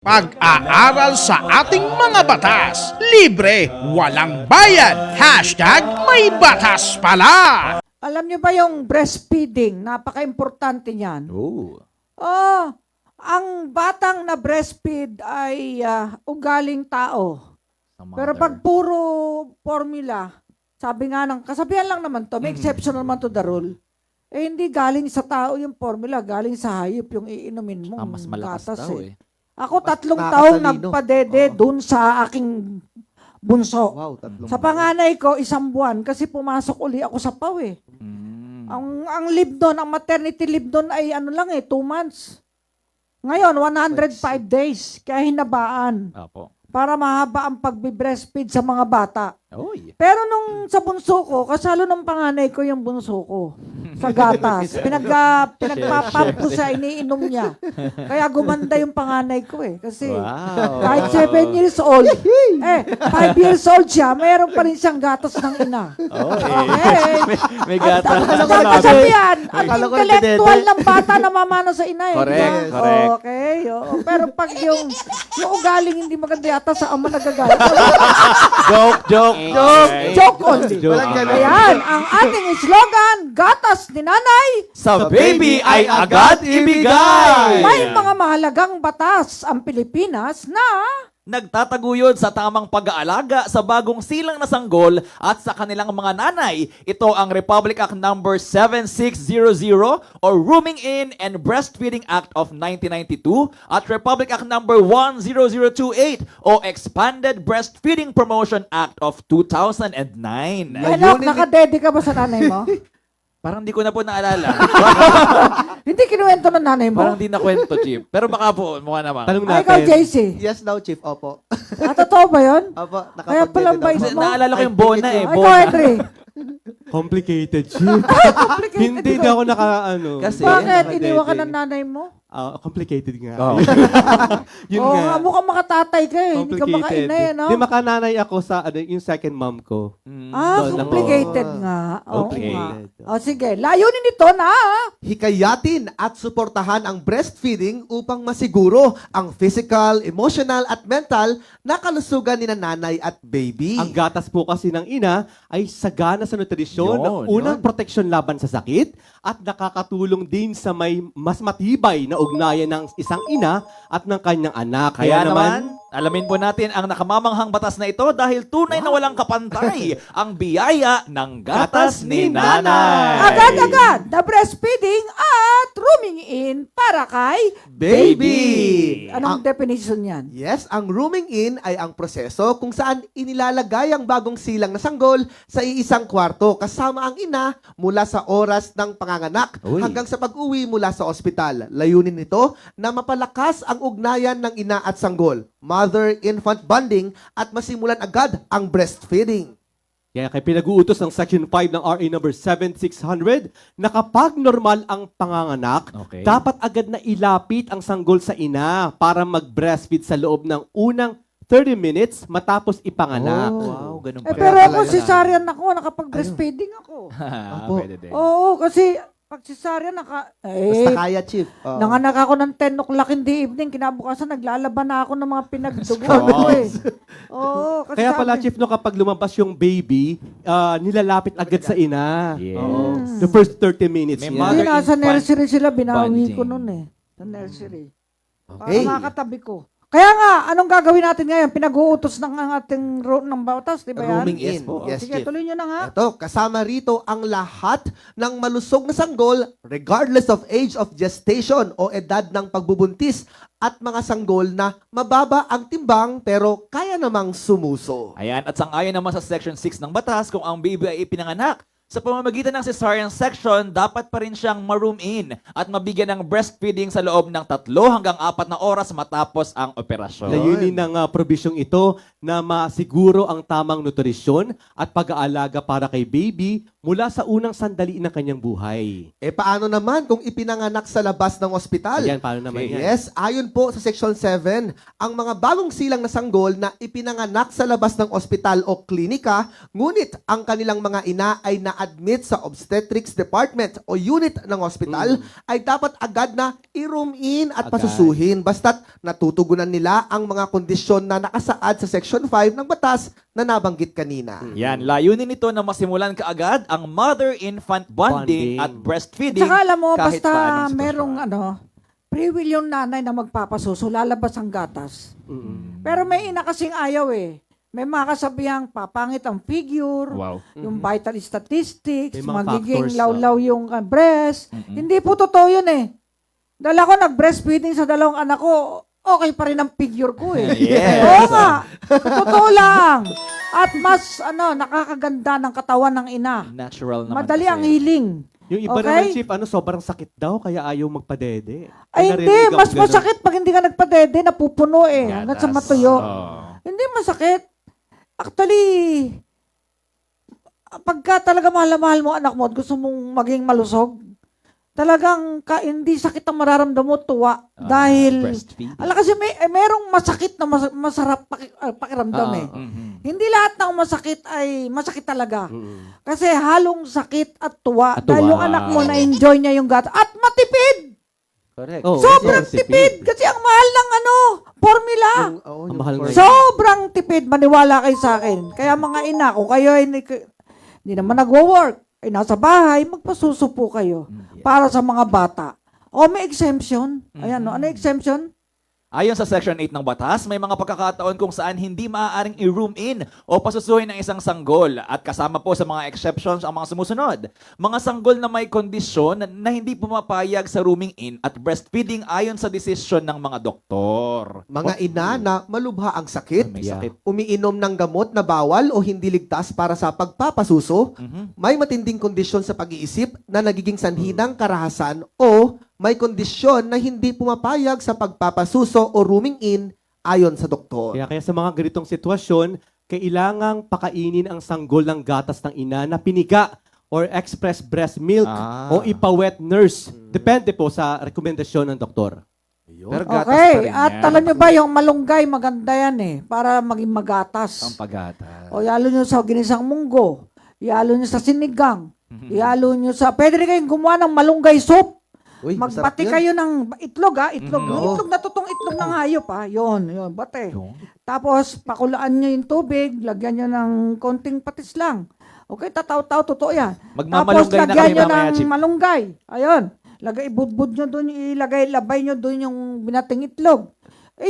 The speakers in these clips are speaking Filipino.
Pag-aaral sa ating mga batas, libre, walang bayad, #may batas pala. Alam niyo ba yung breastfeeding? Napaka-importante niyan. Oh. Oh, ang batang na breastfeed ay ugaling tao. Pero pag puro formula, sabi nga ng, kasabihan lang naman to, may exception naman to the rule. Eh hindi galing sa tao yung formula, galing sa hayop yung iinumin mo. Mas malakas daw eh. Ako 3 taong nakakatalino. nagpadede dun sa aking bunso. Wow, tatlong Sa panganay ko, 1 buwan kasi pumasok uli ako sa PAW eh. Ang leave doon, ang maternity leave doon ay 2 months. Ngayon, 105 days. Kaya hinabaan. Apo. Para mahaba ang pagbe-breastfeed sa mga bata. Oy. Pero nung sa bunso ko, kasalo ng panganay ko yung bunso ko sa gatas. Pinagpapump ko sa iniinom niya. Kaya gumanda yung panganay ko eh. Kasi Wow. kahit 7 years old, 5 years old siya, mayroon pa rin siyang gatas ng ina. May gata. Kasi yan, ang Akala ko intellectual nagdedede. ng bata namamana sa ina eh. Correct, Diba? correct. Okay. Oo. Pero pag yung ugaling hindi maganda yata sa ama nagagalit. Joke. Joke only. Walang ganun. Ayan, ang ating slogan, gatas ni nanay, Sa baby ay agad ibigay. may mga mahalagang batas ang Pilipinas na Nagtataguyod sa tamang pag-aalaga sa bagong silang na sanggol at sa kanilang mga nanay. Ito ang Republic Act Number 7600 or Rooming In and Breastfeeding Act of 1992 at Republic Act Number 10028 o Expanded Breastfeeding Promotion Act of 2009. anak, nakadede ka ba sa nanay mo? Parang di ko na po naalala. Hindi kinuwento ng nanay mo? Parang di na kwento, Chief. Pero baka po, mukha naman. Tanong Ay, ikaw, natin. JC. Yes daw, Chief. Opo. Totoo ba yun? Opo, Kaya pala ba Kasi mo? naalala ko yung Bona eh. Ay, ikaw, Bona. Henry. Complicated, Chief. Hindi na ako Kasi- Bakit? nakadede. Iniwan ka ng nanay mo? Complicated nga. Oo. Yun Oo nga. nga, mukhang makatatay ka eh. Hindi ka Complicated. makainay, no? Di makananay ako sa yung second mom ko. Ah, Doon lang complicated ako. nga. Oo Okay. nga. O sige, layunin nito na Hikayatin at suportahan ang breastfeeding upang masiguro ang physical, emotional at mental na kalusugan ni nanay at baby. Ang gatas po kasi ng ina ay sagana sa nutrisyon ng Yun, unang proteksyon laban sa sakit at nakakatulong din sa may mas matibay na ugnayan ng isang ina at ng kanyang anak. Kaya naman, alamin po natin ang nakamamanghang batas na ito dahil tunay na walang kapantay ang biyaya ng gatas ni nanay. agad-agad na breastfeeding at rooming in para kay Baby! Anong definition yan? Yes, ang rooming in ay ang proseso kung saan inilalagay ang bagong silang na sanggol sa iisang kwarto kasama ang ina mula sa oras ng panganganak Uy. hanggang sa pag-uwi mula sa ospital. Layunin nito na mapalakas ang ugnayan ng ina at sanggol, mother-infant bonding at masimulan agad ang breastfeeding. Kaya kay pinag-uutos ng Section 5 ng RA number 7600 na kapag normal ang panganganak, Okay. dapat agad na ilapit ang sanggol sa ina para mag-breastfeed sa loob ng unang 30 minutes matapos ipanganak. Wow, ganun Eh pala. pero ako talaga. cesarean ako, nakapag-breastfeeding ako. Pwede din. Oo, kasi pag cesarean Basta kaya, Chief. Oo. nanganak ako ng 10 o'clock in the evening, kinabukasan naglalaban na ako ng mga pinagdugo ko eh. Oo, kasi Kaya pala, sabi- Chief, no, kapag lumabas yung baby, nilalapit agad sa ina. Yes. Oo. The first 30 minutes. May yan. Hindi, nasa Mother-infant nursery sila, binawi ko bonding. nun eh. Sa nursery. Okay. Para makakatabi ko. Kaya nga, anong gagawin natin ngayon? Pinag-uutos ng ating ng batas, di ba yan? Rooming Yes in. po. Yes, Sige, Chief. tuloy nyo na nga. Ito, kasama rito ang lahat ng malusog na sanggol regardless of age of gestation o edad ng pagbubuntis at mga sanggol na mababa ang timbang pero kaya namang sumuso. Ayan, at sang-ayon naman sa Section 6 ng batas, kung ang baby ay ipinanganak sa pamamagitan ng cesarean section, dapat pa rin siyang ma-room in at mabigyan ng breastfeeding sa loob ng 3 hanggang 4 na oras matapos ang operasyon. Layunin ng probisyong ito na masiguro ang tamang nutrisyon at pag-aalaga para kay baby mula sa unang sandali ng kanyang buhay. Paano naman kung ipinanganak sa labas ng ospital? Ayan, paano naman yan? Yes, ayon po sa Section 7, ang mga bagong silang na sanggol na ipinanganak sa labas ng ospital o klinika, ngunit ang kanilang mga ina ay na-admit sa obstetrics department o unit ng ospital, ay dapat agad na i-room in at Agad. pasusuhin basta't natutugunan nila ang mga kondisyon na nakasaad sa Section 5 ng batas na nabanggit kanina. Yan, layunin nito na masimulan kaagad ang mother-infant bonding, Bonding. at breastfeeding. Tsaka alam mo, kahit basta paanong sitwasyon. merong free will yung nanay na magpapasuso, lalabas ang gatas. Mm. Pero may ina kasing ayaw eh. May mga kasabihang papangit ang figure, Wow. yung vital statistics, May mga magiging factors, lawlaw yung breast. Hindi po totoo yun eh. Dahil ako nag-breastfeeding sa dalawang anak ko, okay pa rin ang figure ko eh. Yes. Oo nga. Totoo lang. At mas nakakaganda ng katawan ng ina. Natural naman. Madali kasi. ang healing. Yung iba Okay? naman, Chief, sobrang sakit daw, kaya ayaw magpadede. Ay May hindi, narinig mas ako ganun. masakit pag hindi ka nagpadede, napupuno eh. Hanggang sa Gatas. matuyo. Oo. Hindi masakit. Actually, pagka talaga mahal na mahal mo anak mo at gusto mong maging malusog, talagang hindi sakit ang mararamdam mo, tuwa. Dahil, Breastfeeding. kasi merong masakit na masarap pakiramdam eh. Mhm. Hindi lahat ng masakit ay masakit talaga. Mm. Kasi halong sakit at tuwa. At tuwa. Dahil yung anak mo na-enjoy niya yung gata. At matipid! Correct. Oh, Sobrang yes, tipid! Kasi ang mahal ng formula. Ang mahal ngayon. Sobrang tipid, maniwala kayo sa akin. Kaya mga ina, kung kayo ay hindi naman nagwo-work, ay nasa bahay, magpasuso po kayo para sa mga bata. O may exemption. Ayan, no? Ano yung exemption? Ayon sa Section 8 ng batas, may mga pagkakataon kung saan hindi maaaring i-room in o pasusuhin ng isang sanggol at kasama po sa mga exceptions ang mga sumusunod. Mga sanggol na may kondisyon na hindi pumapayag sa rooming in at breastfeeding ayon sa desisyon ng mga doktor. Mga ina na malubha ang sakit, May Yeah. sakit. umiinom ng gamot na bawal o hindi ligtas para sa pagpapasuso, may matinding kondisyon sa pag-iisip na nagiging sanhi ng karahasan o may kondisyon na hindi pumapayag sa pagpapasuso o rooming in ayon sa doktor. Kaya sa mga ganitong sitwasyon, kailangang pakainin ang sanggol ng gatas ng ina na piniga or express breast milk o ipa-wet nurse. Depende po sa rekomendasyon ng doktor. Pero gatas pa Okay, rin at yan. alam nyo ba yung malunggay, maganda yan eh, para maging magatas. Ang paggatas. O yalo nyo sa ginisang munggo, yalo nyo sa sinigang, yalo nyo sa, pwede rin kayong gumawa ng malunggay soup. Uy, masarap Magbati yun. kayo ng itlog itlog. Yung Oo. itlog na totoong itlog ng hayop yun, bate. Tapos, pakulaan nyo yung tubig, lagyan nyo ng konting patis lang. Okay, tataw-taw, totoo yan. Magmamalunggay Tapos, na lagyan kami nyo mamaya, ng Chip. malunggay. Ayun. Lagay, ibudbud nyo doon, labay nyo doon yung binating itlog.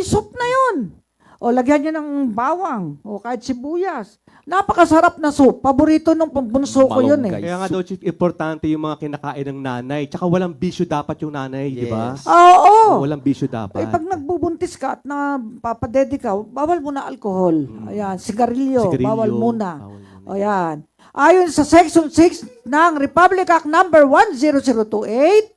Soup na yun. O, lagyan nyo ng bawang, o kahit sibuyas. Napakasarap na soup. Paborito nung pambunso ko yun eh. Malunggay. Kaya nga daw, Chief, importante yung mga kinakain ng nanay. Tsaka walang bisyo dapat yung nanay, di ba? Yes. Oo. Walang bisyo dapat. Pag nagbubuntis ka at papadede ka, bawal muna alcohol. Ayan, sigarilyo, Sigarilyo, bawal muna. bawal muna. Ayan. Ayon sa Section 6 ng Republic Act number 10028,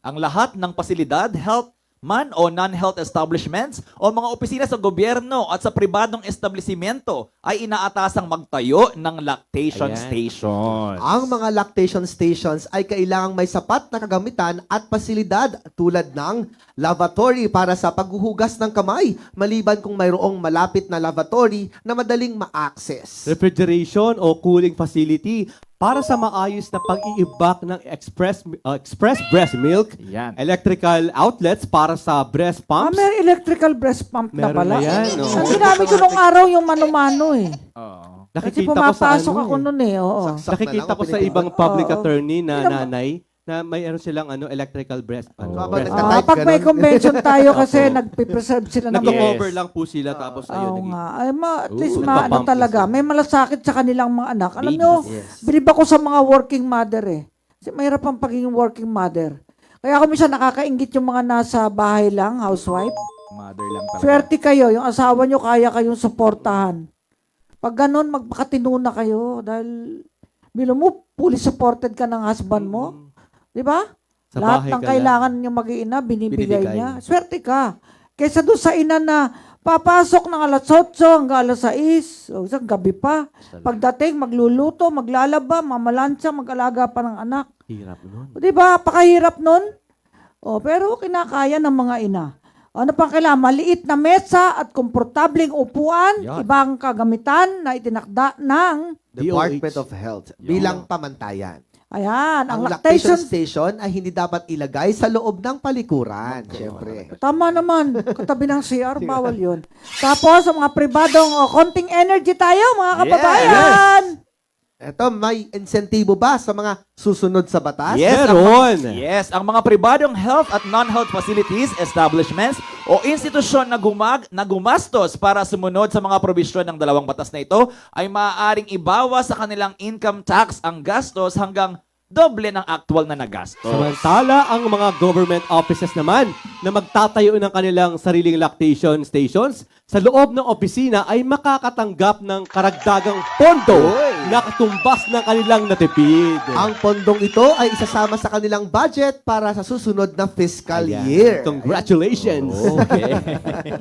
Ang lahat ng pasilidad, health man o non-health establishments o mga opisina sa gobyerno at sa pribadong establishmento ay inaatasang magtayo ng lactation Ayan. stations. Ang mga lactation stations ay kailangang may sapat na kagamitan at pasilidad tulad ng lavatory para sa paghuhugas ng kamay, maliban kung mayroong malapit na lavatory na madaling ma-access. Refrigeration o cooling facility para sa maayos na pag-iibak ng express breast milk, Yan. electrical outlets para sa breast pumps. may electrical breast pump na Meron pala. na yan, no? Ang ginamit ko nung araw yung mano-mano eh. Oo. Kasi Nakikita ko sa pumapasok ano ako eh. nun eh. Oo. Saksak na Nakikita lang ko o sa pinipili. ibang public Oo. attorney na Hindi naman- nanay na mayroon silang electrical breast. Habang breast nagka- pump. Type Pag ka may nun. convention tayo kasi Opo. nagpipreserve sila ng Nag-cover lang po sila tapos ayun. Oo naging- nga. Ay, at least Ooh, ano nagpapump talaga. sila. May malasakit sa kanilang mga anak. Alam Babies. nyo, Yes. bilib ako sa mga working mother eh. Kasi mahirap ang pagiging working mother. Kaya ako minsan nakakaingit yung mga nasa bahay lang, housewife. Mother lang talaga. Swerte kayo, yung asawa nyo kaya kayong suportahan. Pag ganun, magpakatino na kayo. Dahil, bilo mo, fully supported ka ng husband mo. Di ba? Sa Lahat bahay ng ka kailangan niya mag-iina, binibigay Binibigay. niya. Swerte ka. Kaysa doon sa ina na papasok ng alas 8 hanggang alas 6, o isang gabi pa. Pagdating, magluluto, maglalaba, mamalansya, mag-alaga pa ng anak. Hirap nun. O, di ba? Pakahirap nun. O, pero kinakaya ng mga ina. Ano pang kailangan? Maliit na mesa at komportableng upuan, Yan. ibang kagamitan na itinakda ng, Department DOH. of Health bilang pamantayan. ayan, ang Ang lactation lactation. station ay hindi dapat ilagay sa loob ng palikuran. Siyempre. Tama naman, katabi ng CR, bawal yun. Tapos, ang mga pribadong, konting energy tayo, mga kababayan. Eto, may insentibo ba sa mga susunod sa batas? Yes, Meron. Yes, ang mga pribadong health at non-health facilities, establishments o institusyon na gumastos para sumunod sa mga probisyon ng dalawang batas na ito ay maaaring ibawas sa kanilang income tax ang gastos hanggang doble ng actual na nagastos. Samantala, ang mga government offices naman na magtatayo ng kanilang sariling lactation stations sa loob ng opisina ay makakatanggap ng karagdagang pondo na katumbas ng kanilang natipid. Ang pondong ito ay isasama sa kanilang budget para sa susunod na fiscal year. Congratulations! Okay.